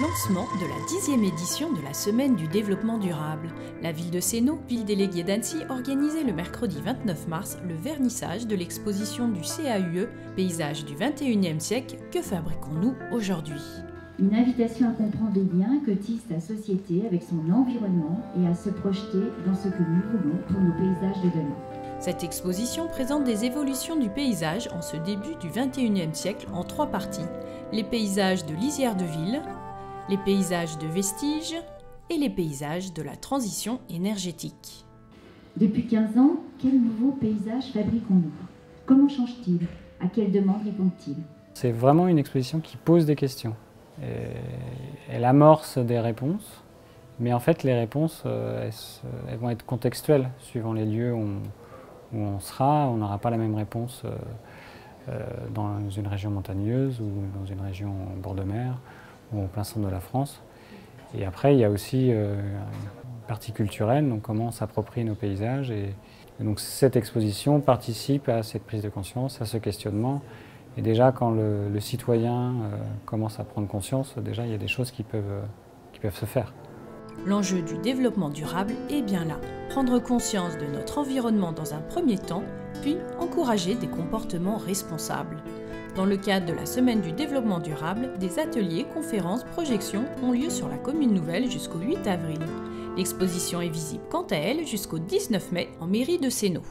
Lancement de la 10e édition de la Semaine du développement durable. La ville de Sénaux, ville déléguée d'Annecy, organisait le mercredi 29 mars le vernissage de l'exposition du CAUE « Paysages du 21e siècle, que fabriquons-nous aujourd'hui ?» Une invitation à comprendre les liens que tisse la société avec son environnement et à se projeter dans ce que nous voulons pour nos paysages de demain. Cette exposition présente des évolutions du paysage en ce début du 21e siècle en 3 parties. Les paysages de lisière de ville, les paysages de vestiges et les paysages de la transition énergétique. Depuis 15 ans, quels nouveaux paysages fabriquons-nous? Comment changent-ils? À quelles demandes répondent-ils? C'est vraiment une exposition qui pose des questions. Elle amorce des réponses, mais en fait les réponses elles vont être contextuelles suivant les lieux où on sera. On n'aura pas la même réponse dans une région montagneuse ou dans une région en bord de mer ou au plein centre de la France. Et après il y a aussi une partie culturelle, donc comment on s'approprie nos paysages. Et donc cette exposition participe à cette prise de conscience, à ce questionnement. Et déjà, quand le citoyen commence à prendre conscience, déjà, il y a des choses qui peuvent se faire. L'enjeu du développement durable est bien là. Prendre conscience de notre environnement dans un premier temps, puis encourager des comportements responsables. Dans le cadre de la Semaine du développement durable, des ateliers, conférences, projections ont lieu sur la commune nouvelle jusqu'au 8 avril. L'exposition est visible quant à elle jusqu'au 19 mai en mairie de Sénaux.